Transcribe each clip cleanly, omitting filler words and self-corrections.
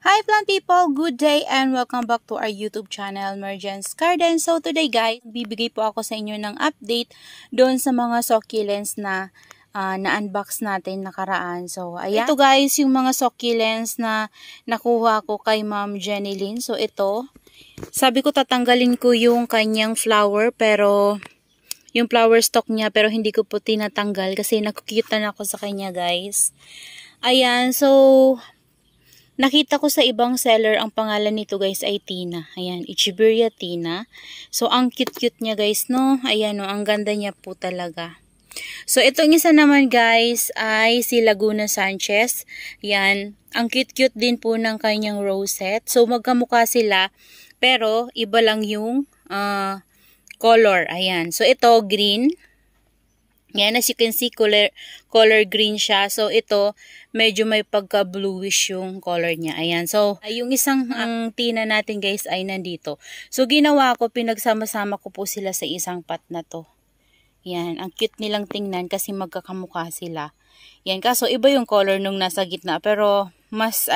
Hi plant people! Good day and welcome back to our YouTube channel, Mergence Garden. So today guys, bibigay po ako sa inyo ng update doon sa mga succulents na na-unbox natin nakaraan. So ayan. Ito guys, yung mga succulents na nakuha ko kay Ma'am Jenny Lynn. So ito, sabi ko tatanggalin ko yung kanyang flower pero yung flower stalk niya pero hindi ko po tinatanggal kasi nakukita na ako sa kanya guys. Ayan, so nakita ko sa ibang seller, ang pangalan nito guys ay Tina. Ayan, Echeveria Tina. So, ang cute-cute niya guys, no? Ayan, no? Ang ganda niya po talaga. So, itong isa naman guys ay si Laguna Sanchez. Ayan, ang cute-cute din po ng kanyang rosette. So, magkamukha sila, pero iba lang yung color. Ayan, so ito green. Yan, as you can see, color green siya. So, ito, medyo may pagka-bluish yung color niya. Ayan. So, yung isang ang Tina natin, guys, ay nandito. So, ginawa ko, pinagsama-sama ko po sila sa isang pot na to. Yan. Ang cute nilang tingnan kasi magkakamukha sila. Yan. Kaso, iba yung color nung nasa gitna. Pero, mas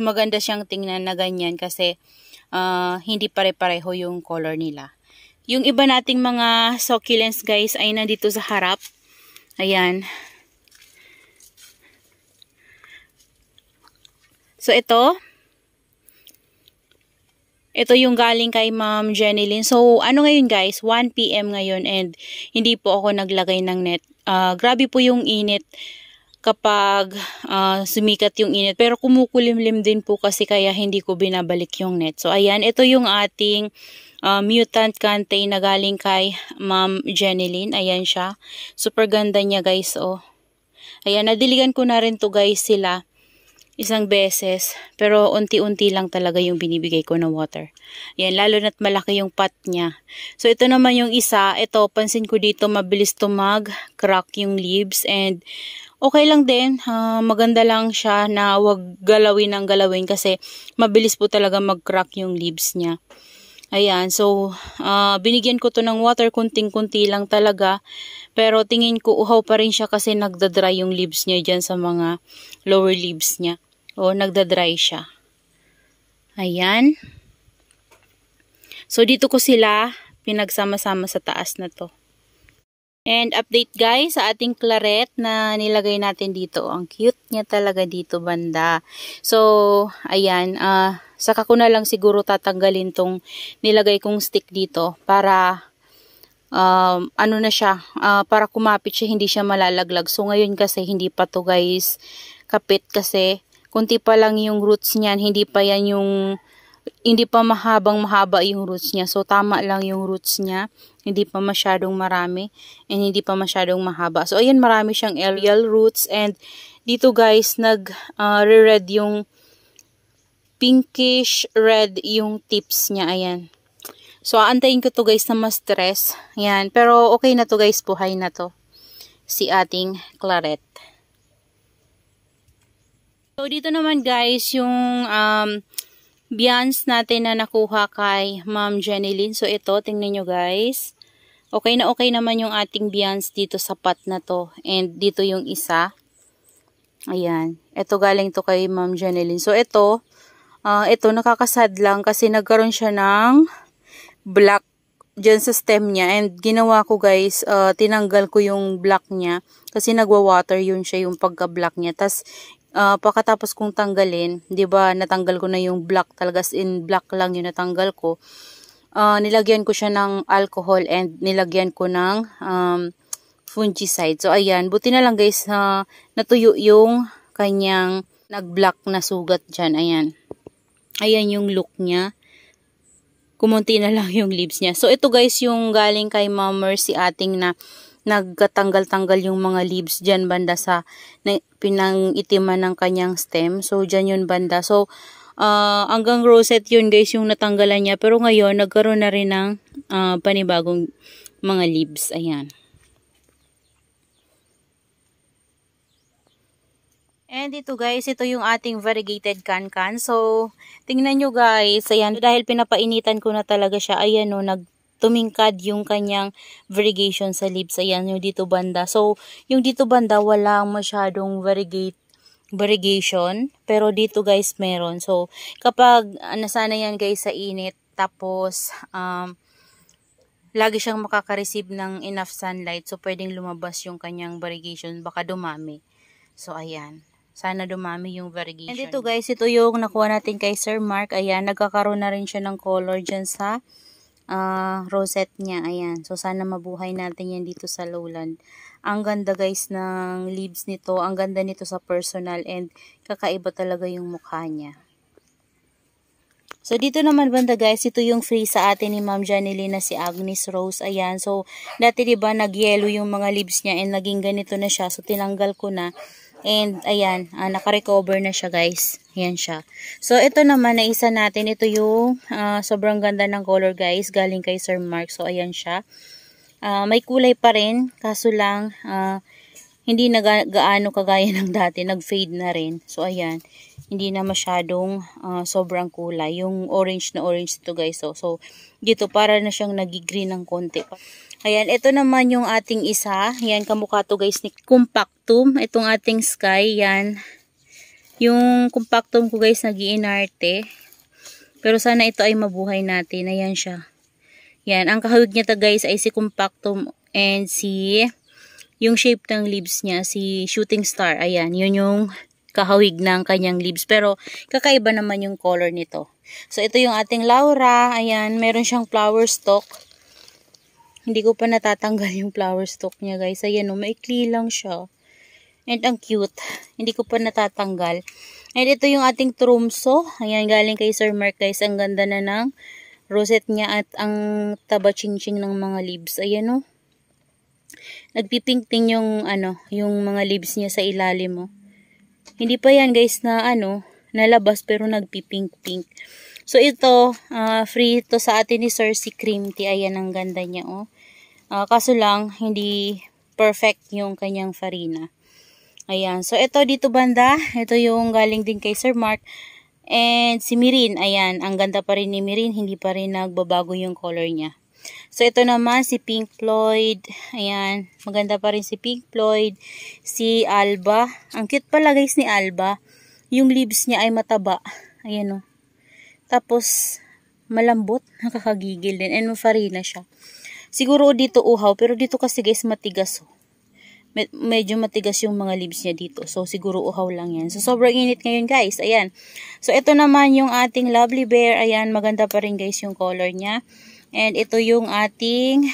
maganda siyang tingnan na ganyan kasi hindi pare-pareho yung color nila. Yung iba nating mga succulents guys ay nandito sa harap. Ayan. So ito yung galing kay Ma'am Jenny Lynn. So ano ngayon guys, 1 PM ngayon and hindi po ako naglagay ng net. Grabe po yung init kapag sumikat yung init. Pero kumukulimlim din po kasi kaya hindi ko binabalik yung net. So ayan, ito yung ating mutant cantay na galing kay Ma'am Jenny Lynn. Ayan siya. Super ganda niya guys, oh. Ayan, nadiligan ko na rin to guys sila isang beses. Pero unti-unti lang talaga yung binibigay ko na water. Ayan, lalo na't malaki yung pot niya. So ito naman yung isa. Ito, pansin ko dito mabilis to mag-crack yung leaves and okay lang din. Maganda lang siya na wag galawin ng galawin kasi mabilis po talaga mag-crack yung leaves niya. Ayan, so binigyan ko to ng water, kunting-kunti lang talaga. Pero tingin ko uhaw pa rin siya kasi nagda-dry yung leaves niya dyan sa mga lower leaves niya. O, nagda-dry siya. Ayan. So dito ko sila pinagsama-sama sa taas na to. And update guys sa ating claret na nilagay natin dito. Ang cute niya talaga dito banda. So, ayan. Saka ko na lang siguro tatanggalin tong nilagay kong stick dito para ano na siya, para kumapit siya, hindi siya malalaglag. So, ngayon kasi hindi pa to guys kapit kasi kunti pa lang yung roots niyan. Hindi pa mahaba yung roots niya. So, tama lang yung roots niya. Hindi pa masyadong marami. And hindi pa masyadong mahaba. So, ayan, marami siyang aerial roots. And dito guys, nag-red yung pinkish red yung tips niya. Ayan. So, aantayin ko to guys na ma-stress. Ayan. Pero, okay na to guys. Buhay na to. Si ating claret. So, dito naman guys, yung Bians natin na nakuha kay Ma'am Jenny Lynn. So, ito, tingnan nyo guys. Okay na okay naman yung ating Bians dito sa pot na to. And dito yung isa. Ayan. Ito galing to kay Ma'am Jenny Lynn. So, ito nakakasad lang kasi nagkaroon siya ng black dyan sa stem niya. And ginawa ko guys, tinanggal ko yung black niya. Kasi nagwa-water yun siya yung pagka-black niya. Tas, pagkatapos kong tanggalin, 'di ba, natanggal ko na yung black, talaga in black lang yung natanggal ko. Nilagyan ko siya ng alcohol and nilagyan ko ng fungicide. So ayan, buti na lang guys, natuyo yung kanyang nag-black na sugat diyan. Ayan. Ayan yung look niya. Kumunti na lang yung leaves niya. So ito guys yung galing kay Ma'am Mercy ating na nagkatanggal-tanggal yung mga leaves dyan banda sa pinangitiman ng kanyang stem. So, dyan yun banda. So, hanggang rosette yun guys yung natanggalan niya. Pero ngayon, nagkaroon na rin ng panibagong mga leaves. Ayan. And ito guys, ito yung ating variegated cancan. So, tingnan nyo guys. Ayan, dahil pinapainitan ko na talaga siya. Ayan o, tumingkad yung kanyang variegation sa leaves. Ayan, yung dito banda. So, yung dito banda, walang masyadong variegate variegation. Pero dito guys meron. So, kapag nasana yan guys sa init, tapos lagi siyang makaka-receive ng enough sunlight. So, pwedeng lumabas yung kanyang variegation. Baka dumami. So, ayan. Sana dumami yung variegation. And ito guys, ito yung nakuha natin kay Sir Mark. Ayan, nagkakaroon na rin siya ng color dyan sa rosette niya. Ayan. So, sana mabuhay natin yan dito sa lowland. Ang ganda guys ng leaves nito. Ang ganda nito sa personal. And kakaiba talaga yung mukha niya. So, dito naman banda guys, ito yung free sa atin ni Ma'am Janeline na si Agnes Rose. Ayan. So, dati diba nag-yellow yung mga leaves niya and naging ganito na siya. So, tinanggal ko na. And, ayan, naka-recover na siya guys. Ayan siya. So, ito naman na isa natin. Ito yung sobrang ganda ng color guys. Galing kay Sir Mark. So, ayan siya. May kulay pa rin. Kaso lang, hindi na gaano kagaya ng dati. Nag-fade na rin. So, ayan. Hindi na masyadong sobrang kulay. Yung orange na orange ito guys. So, dito para na siyang nag-green ng konti. Ayan, ito naman yung ating isa. Ayan, kamukha to guys ni Compactum. Itong ating sky. Yan. Yung Compactum ko guys, nag-iinarte. Pero sana ito ay mabuhay natin. Ayan siya. Yan, ang kahawig niya guys ay si Compactum and yung shape ng leaves niya, si Shooting Star. Ayan, yun yung kahawig ng kanyang leaves. Pero, kakaiba naman yung color nito. So, ito yung ating Laura. Ayan, meron siyang flower stalk. Hindi ko pa natatanggal yung flower stalk niya, guys. Ayan, maikli lang siya. And, ang cute. Hindi ko pa natatanggal. And, ito yung ating Trumso. Ayan, galing kay Sir Mark, guys. Ang ganda na ng rosette niya at ang taba-ching-ching ng mga leaves. Ayan, oh. Nagpipink-ting yung, yung mga leaves niya sa ilalim, oh. Hindi pa yan guys na nalabas pero nagpipink-pink. So ito, free ito sa atin ni Sir si Cream Tea. Ayan ang ganda niya oh. Kaso lang, hindi perfect yung kanyang farina. Ayan. So ito dito banda, ito yung galing din kay Sir Mark. And si Mirin, ayan, ang ganda pa rin ni Mirin. Hindi pa rin nagbabago yung color niya. So, ito naman, si Pink Floyd. Ayan, maganda pa rin si Pink Floyd. Si Alba. Ang cute pala guys ni Alba. Yung leaves niya ay mataba. Ayan o. Tapos, malambot. Nakakagigil din. And mafarina siya. Siguro dito uhaw. Pero dito kasi guys matigas o. Medyo matigas yung mga leaves niya dito. So, siguro uhaw lang yan. So, sobrang init ngayon guys. Ayan. So, ito naman yung ating Lovely Bear. Ayan, maganda pa rin guys yung color niya. And ito yung ating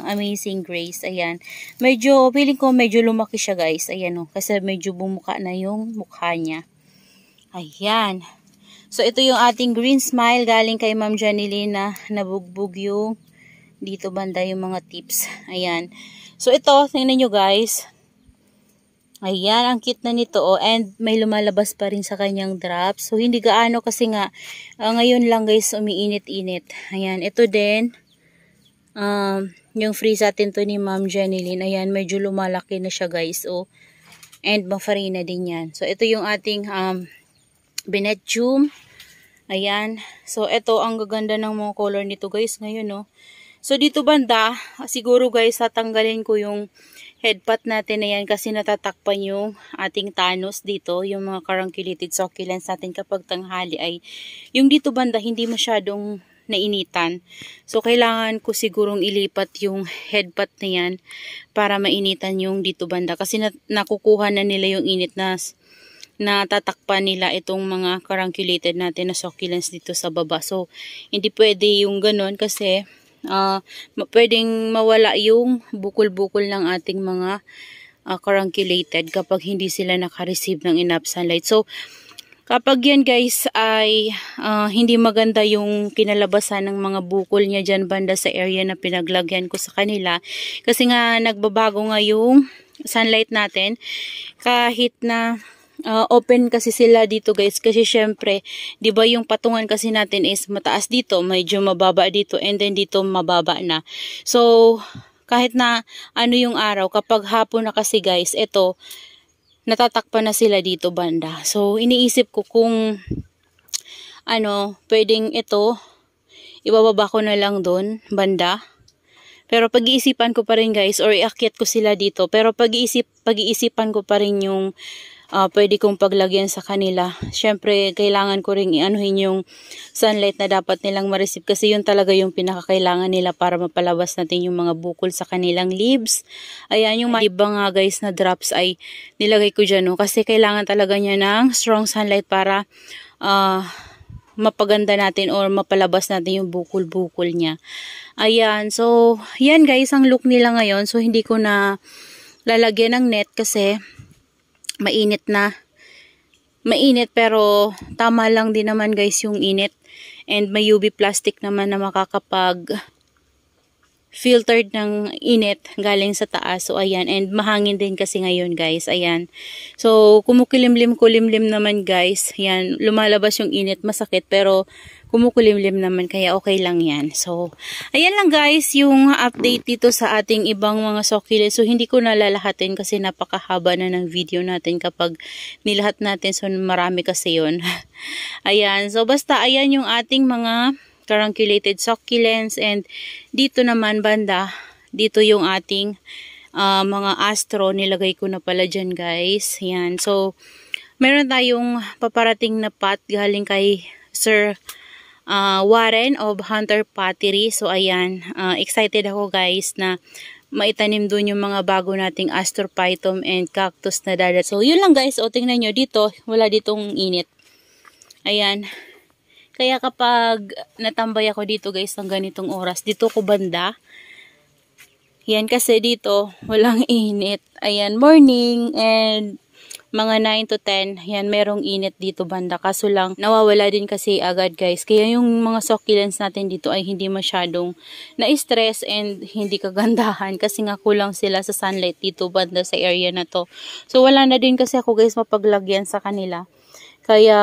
Amazing Grace. Ayan. Medyo, feeling ko medyo lumaki siya guys. Ayan o. Kasi medyo bumuka na yung mukha niya. Ayan. So, ito yung ating Green Smile. Galing kay Ma'am Janeline na nabugbog yung dito banda yung mga tips. Ayan. So, ito, tingnan nyo guys. Ayan, ang cute na nito oh. And may lumalabas pa rin sa kanyang drops. So, hindi gaano kasi nga, ngayon lang guys, umiinit-init. Ayan, ito din. Yung free sa atin to ni Ma'am Janeline. Ayan, medyo lumalaki na siya guys oh. And mafarina din yan. So, ito yung ating Benetium. Ayan. So, ito ang gaganda ng mga color nito guys ngayon oh. So, dito banda, siguro guys, tatanggalin ko yung headpot natin na yan kasi natatakpan yung ating Thanos dito. Yung mga carunculated succulents natin kapag tanghali ay yung dito banda hindi masyadong nainitan. So, kailangan ko sigurong ilipat yung headpot na yan para mainitan yung dito banda. Kasi nakukuha na nila yung init na natatakpan nila itong mga carunculated natin na succulents dito sa baba. So, hindi pwede yung ganun kasi pwedeng mawala yung bukol-bukol ng ating mga carunculated kapag hindi sila naka-receive ng enough sunlight. So, kapag yan guys ay hindi maganda yung kinalabasan ng mga bukol niya dyan banda sa area na pinaglagyan ko sa kanila. Kasi nga nagbabago nga yung sunlight natin kahit na open kasi sila dito guys kasi syempre 'di ba yung patungan kasi natin is mataas dito, medyo mababa dito and then dito mababa na. So kahit na yung araw kapag hapon na kasi guys, ito natatakpan na sila dito banda. So iniisip ko kung pwedeng ito ibababa ko na lang doon banda. Pero pag-iisipan ko pa rin guys or iakyat ko sila dito. Pero pag-iisipan ko pa rin yung pwede kong paglagyan sa kanila. Syempre, kailangan ko ring ianuhin yung sunlight na dapat nilang ma-receive kasi yun talaga yung pinakakailangan nila para mapalabas natin yung mga bukol sa kanilang leaves. Ayan, yung iba nga guys na drops ay nilagay ko dyan, no? Kasi kailangan talaga niya ng strong sunlight para mapaganda natin or mapalabas natin yung bukol-bukol niya. Ayan, so yan guys ang look nila ngayon. So hindi ko na lalagyan ng net kasi mainit na. Mainit pero tama lang din naman guys yung init. And may UV plastic naman na makakapag filtered ng init galing sa taas. So, ayan. And mahangin din kasi ngayon, guys. Ayan. So, kumukulimlim-kulimlim naman, guys. Ayan. Lumalabas yung init. Masakit. Pero, kumukulimlim naman. Kaya, okay lang yan. So, ayan lang, guys. Yung update dito sa ating ibang mga succulents. So, hindi ko nalalahatin kasi napakahaba na ng video natin kapag nilahat natin. So, marami kasi yun. Ayan. So, basta, ayan yung ating mga carunculated succulents, and dito naman banda, dito yung ating mga astro, nilagay ko na pala dyan guys. Yan. So, meron tayong paparating na pot galing kay Sir Warren of Hunter Pottery. So, ayan. Excited ako guys na maitanim dun yung mga bago nating astrophytum and cactus na dadat. So, yun lang guys. O, tingnan nyo dito. Wala ditong init. Ayan. Kaya kapag natambay ako dito guys ng ganitong oras, dito ko banda. Yan kasi dito walang init. Ayan, morning and mga 9 to 10, yan merong init dito banda. Kaso lang nawawala din kasi agad guys. Kaya yung mga succulents natin dito ay hindi masyadong na-stress and hindi kagandahan kasi nga kulang sila sa sunlight dito banda sa area na to. So wala na din kasi ako guys mapaglagyan sa kanila. Kaya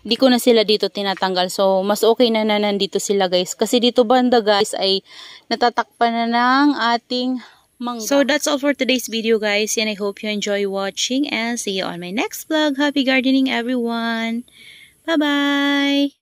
di ko na sila dito tinatanggal. So, mas okay na nandito sila guys. Kasi dito banda guys ay natatakpan na ng ating mangga. So, that's all for today's video guys. And I hope you enjoy watching and see you on my next vlog. Happy gardening everyone! Bye-bye!